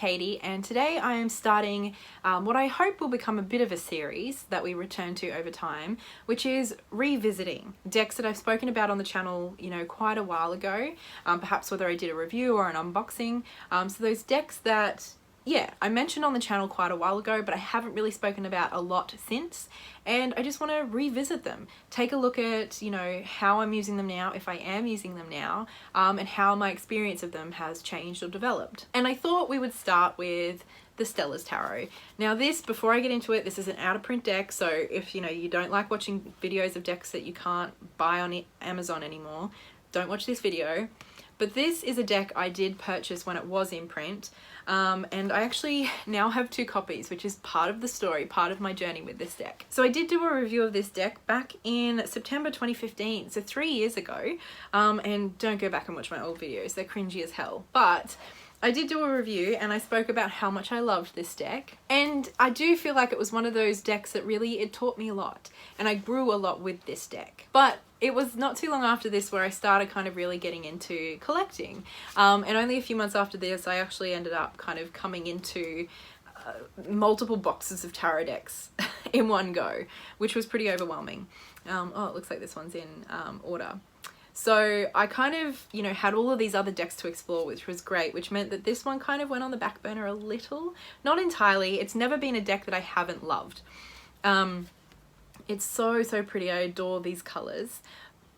Katie, and today I am starting what I hope will become a bit of a series that we return to over time, which is revisiting decks that I've spoken about on the channel, quite a while ago, perhaps whether I did a review or an unboxing. So those decks that I mentioned on the channel quite a while ago, but I haven't really spoken about a lot since, and I just want to revisit them. Take a look at, how I'm using them now, if I am using them now, and how my experience of them has changed or developed. And I thought we would start with the Stella's Tarot. Now this, before I get into it, this is an out of print deck, so if you don't like watching videos of decks that you can't buy on Amazon anymore, don't watch this video. But this is a deck I did purchase when it was in print, and I actually now have 2 copies, which is part of the story, part of my journey with this deck. So I did do a review of this deck back in September 2015, so 3 years ago, and don't go back and watch my old videos, they're cringy as hell. But I did do a review and I spoke about how much I loved this deck, and I do feel like it was one of those decks that really, it taught me a lot, and I grew a lot with this deck. But it was not too long after this where I started kind of really getting into collecting, and only a few months after this I actually ended up kind of coming into multiple boxes of tarot decks in one go, which was pretty overwhelming. Oh, it looks like this one's in order. So I kind of, had all of these other decks to explore, which was great, which meant that this one kind of went on the back burner a little. Not entirely. It's never been a deck that I haven't loved. It's so pretty. I adore these colors.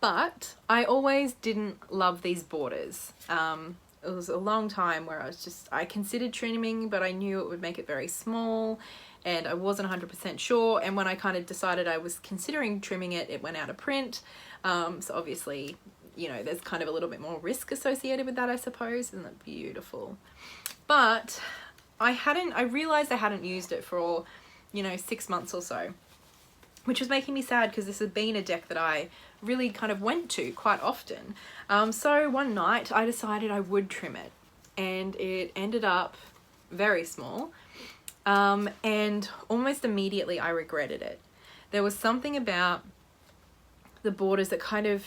But I always didn't love these borders. It was a long time where I considered trimming, but I knew it would make it very small, and I wasn't 100% sure. And when I kind of decided I was considering trimming it, it went out of print. So obviously, there's kind of a little bit more risk associated with that, I suppose. Isn't that beautiful? But I realized I hadn't used it for, 6 months or so, which was making me sad because this had been a deck that I really kind of went to quite often. So one night I decided I would trim it, and it ended up very small. And almost immediately I regretted it. There was something about the borders that kind of,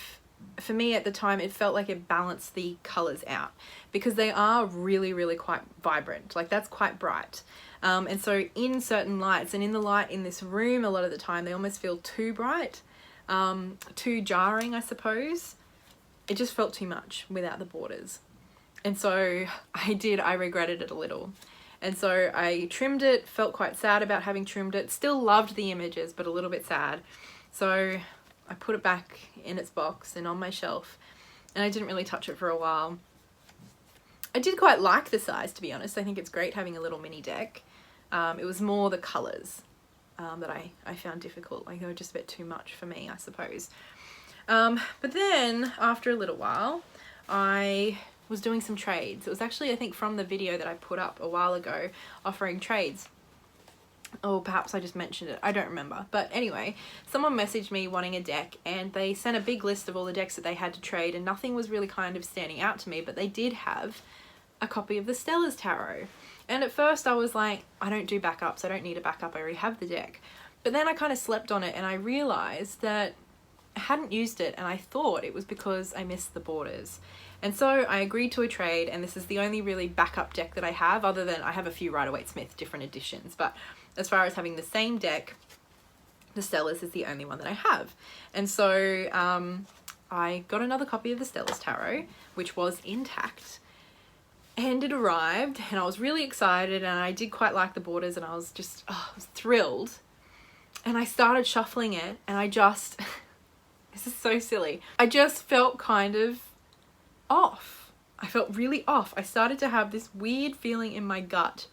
for me at the time, it felt like it balanced the colors out, because they are really quite vibrant. Like, that's quite bright. And so in certain lights, and in the light in this room, a lot of the time they almost feel too bright, too jarring, I suppose. It just felt too much without the borders. And so I regretted it a little. And so I trimmed it, felt quite sad about having trimmed it, still loved the images, but a little bit sad. So I put it back in its box and on my shelf, and I didn't really touch it for a while. I did quite like the size, to be honest. I think it's great having a little mini deck. It was more the colours that I found difficult. Like, they were just a bit too much for me, I suppose. But then after a little while, I was doing some trades. It was actually, I think, from the video that I put up a while ago offering trades. Or perhaps I just mentioned it, I don't remember. But anyway, someone messaged me wanting a deck, and they sent a big list of all the decks that they had to trade, and nothing was really kind of standing out to me, but they did have a copy of the Stella's Tarot. And at first I was like, I don't do backups, I don't need a backup, I already have the deck. But then I kind of slept on it, and I realized that I hadn't used it, and I thought it was because I missed the borders. And so I agreed to a trade, and this is the only really backup deck that I have, other than I have a few Rider-Waite-Smith different editions. But as far as having the same deck, the Stella's is the only one that I have. And so I got another copy of the Stella's Tarot, which was intact. And it arrived, and I was really excited, and I did quite like the borders, and I was just, I was thrilled. And I started shuffling it, and I just, this is so silly, I just felt kind of off. I felt really off. I started to have this weird feeling in my gut,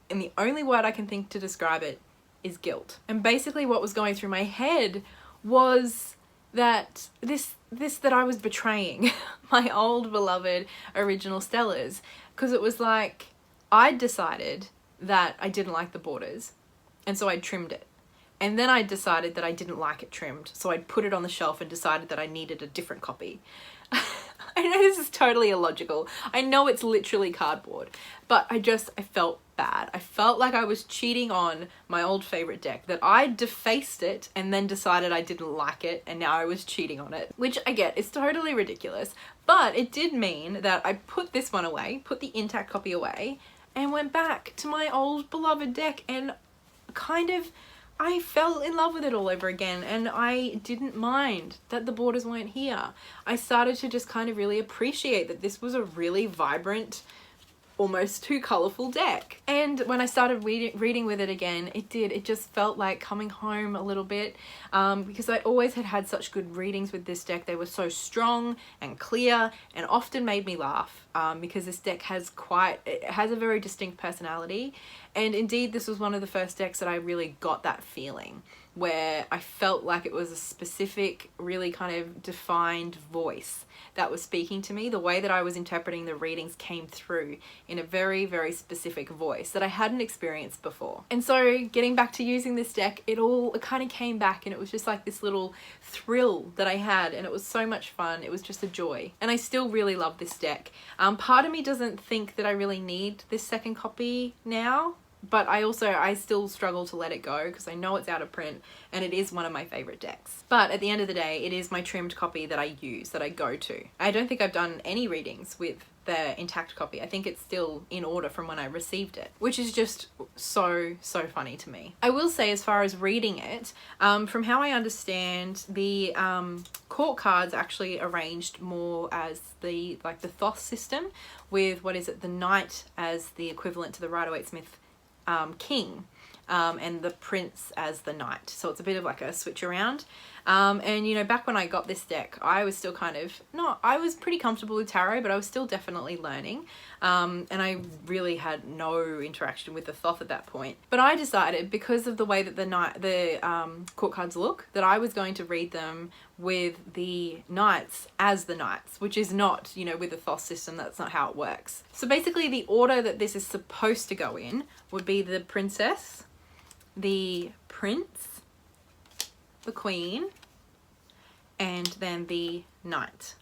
and the only word I can think to describe it is guilt. And basically what was going through my head was that that I was betraying my old beloved original Stellas, because it was like I'd decided that I didn't like the borders, and so I trimmed it. And then I decided that I didn't like it trimmed, so I'd put it on the shelf and decided that I needed a different copy. I know this is totally illogical. I know it's literally cardboard, but I felt bad. I felt like I was cheating on my old favorite deck, that I defaced it and then decided I didn't like it, and now I was cheating on it, which I get, it's totally ridiculous. But it did mean that I put this one away, put the intact copy away, and went back to my old beloved deck, and I fell in love with it all over again, and I didn't mind that the borders weren't here. I started to just kind of really appreciate that this was a really vibrant, almost too colourful deck. And when I started reading with it again, it just felt like coming home a little bit, because I always had such good readings with this deck. They were so strong and clear and often made me laugh, because this deck has a very distinct personality. And indeed, this was one of the first decks that I really got that feeling, where I felt like it was a specific, really kind of defined voice that was speaking to me. The way that I was interpreting the readings came through in a very, very specific voice that I hadn't experienced before. And so getting back to using this deck, it kind of came back, and it was just like this little thrill that I had, and it was so much fun. It was just a joy. And I still really love this deck. Part of me doesn't think that I really need this second copy now, but I still struggle to let it go, because I know it's out of print and it is one of my favorite decks. But at the end of the day, it is my trimmed copy that I use, that I go to. I don't think I've done any readings with the intact copy. I think it's still in order from when I received it, which is just so funny to me. I will say, as far as reading it, from how I understand, the court cards actually arranged more as the Thoth system, with the knight as the equivalent to the Rider-Waite-Smith king, and the prince as the knight. So it's a bit of like a switch around. And you know, back when I got this deck, I was still I was pretty comfortable with tarot, but I was still definitely learning. And I really had no interaction with the Thoth at that point. But I decided, because of the way that the court cards look, that I was going to read them with the knights as the knights, which is not, you know, with the Thoth system, that's not how it works. So basically, the order that this is supposed to go in would be the princess, the prince, the queen, and then the knight.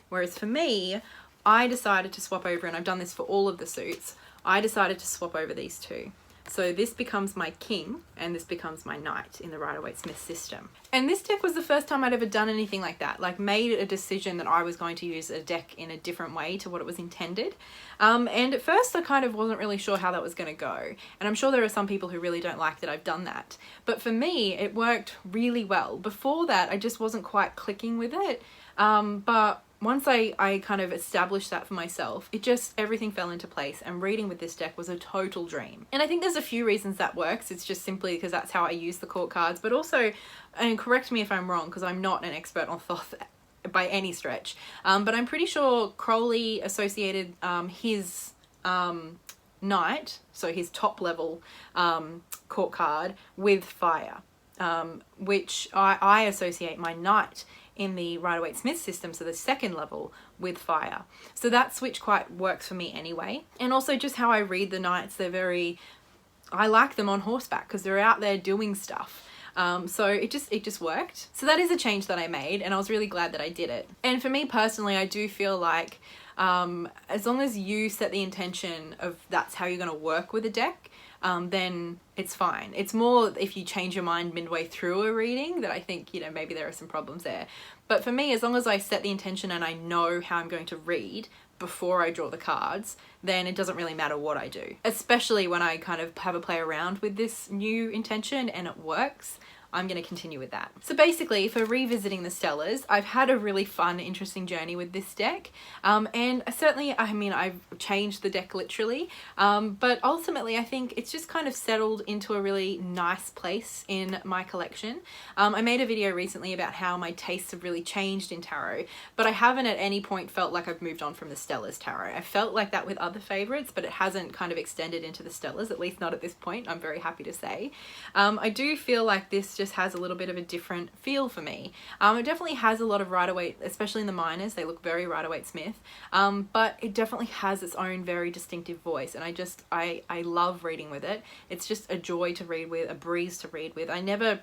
Whereas for me, I decided to swap over, and I've done this for all of the suits, I decided to swap over these two. So this becomes my king, and this becomes my knight in the Rider-Waite-Smith system. And this deck was the first time I'd ever done anything like that, like made a decision that I was going to use a deck in a different way to what it was intended. And at first I kind of wasn't really sure how that was going to go. And I'm sure there are some people who really don't like that I've done that. But for me, it worked really well. Before that, I just wasn't quite clicking with it. But once I kind of established that for myself, everything fell into place, and reading with this deck was a total dream. And I think there's a few reasons that works. It's just simply because that's how I use the court cards, but also, and correct me if I'm wrong, because I'm not an expert on Thoth by any stretch, but I'm pretty sure Crowley associated his knight, so his top level court card, with fire, which I associate my knight in the Rider-Waite-Smith system, so the second level, with fire. So that switch quite works for me anyway. And also just how I read the knights, I like them on horseback because they're out there doing stuff. So it just worked. So that is a change that I made, and I was really glad that I did it. And for me personally, I do feel like as long as you set the intention of that's how you're going to work with a deck, then it's fine. It's more if you change your mind midway through a reading that I think, you know, maybe there are some problems there. But for me, as long as I set the intention and I know how I'm going to read before I draw the cards, then it doesn't really matter what I do. Especially when I kind of have a play around with this new intention and it works, I'm going to continue with that. So basically, for revisiting the Stellas, I've had a really fun, interesting journey with this deck. And certainly, I mean, I've changed the deck literally, but ultimately I think it's just kind of settled into a really nice place in my collection. I made a video recently about how my tastes have really changed in tarot, but I haven't at any point felt like I've moved on from the Stellas tarot. I felt like that with other favorites, but it hasn't kind of extended into the Stellas, at least not at this point, I'm very happy to say. I do feel like this just has a little bit of a different feel for me. It definitely has a lot of Rider-Waite, especially in the minors, they look very Rider-Waite-Smith, but it definitely has its own very distinctive voice, and I love reading with it. It's just a joy to read with, a breeze to read with. I never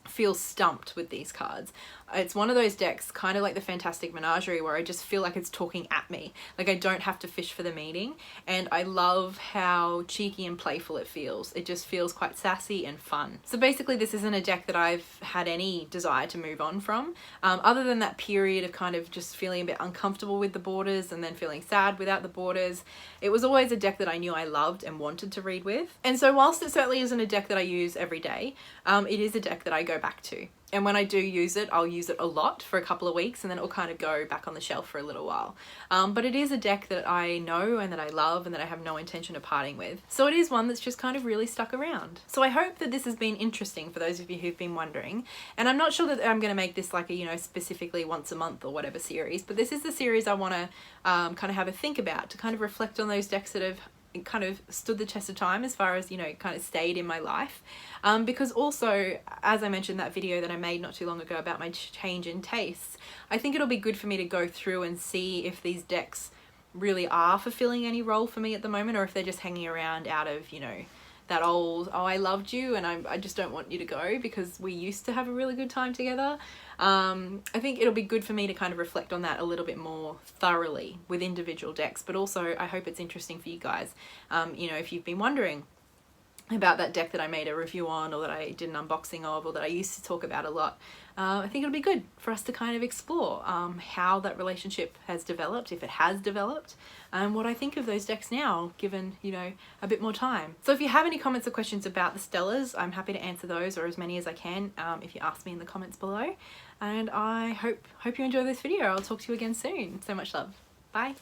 feel stumped with these cards. It's one of those decks, kind of like the Fantastic Menagerie, where I just feel like it's talking at me. Like I don't have to fish for the meaning, and I love how cheeky and playful it feels. It just feels quite sassy and fun. So basically this isn't a deck that I've had any desire to move on from, other than that period of kind of just feeling a bit uncomfortable with the borders and then feeling sad without the borders. It was always a deck that I knew I loved and wanted to read with. And so whilst it certainly isn't a deck that I use every day, it is a deck that I go back to. And when I do use it, I'll use it a lot for a couple of weeks and then it'll kind of go back on the shelf for a little while. But it is a deck that I know and that I love and that I have no intention of parting with. So it is one that's just kind of really stuck around. So I hope that this has been interesting for those of you who've been wondering. And I'm not sure that I'm going to make this like a, you know, specifically once a month or whatever series, but this is the series I want to kind of have a think about, to kind of reflect on those decks that have kind of stood the test of time as far as, you know, kind of stayed in my life. Because also, as I mentioned that video that I made not too long ago about my change in tastes, I think it'll be good for me to go through and see if these decks really are fulfilling any role for me at the moment, or if they're just hanging around out of, you know, that old, oh, I loved you and I just don't want you to go because we used to have a really good time together. I think it'll be good for me to kind of reflect on that a little bit more thoroughly with individual decks, but also I hope it's interesting for you guys. You know, if you've been wondering about that deck that I made a review on, or that I did an unboxing of, or that I used to talk about a lot, I think it'll be good for us to kind of explore how that relationship has developed, if it has developed, and what I think of those decks now, given, you know, a bit more time. So if you have any comments or questions about the Stellas, I'm happy to answer those, or as many as I can, if you ask me in the comments below. And I hope you enjoy this video. I'll talk to you again soon. So much love. Bye.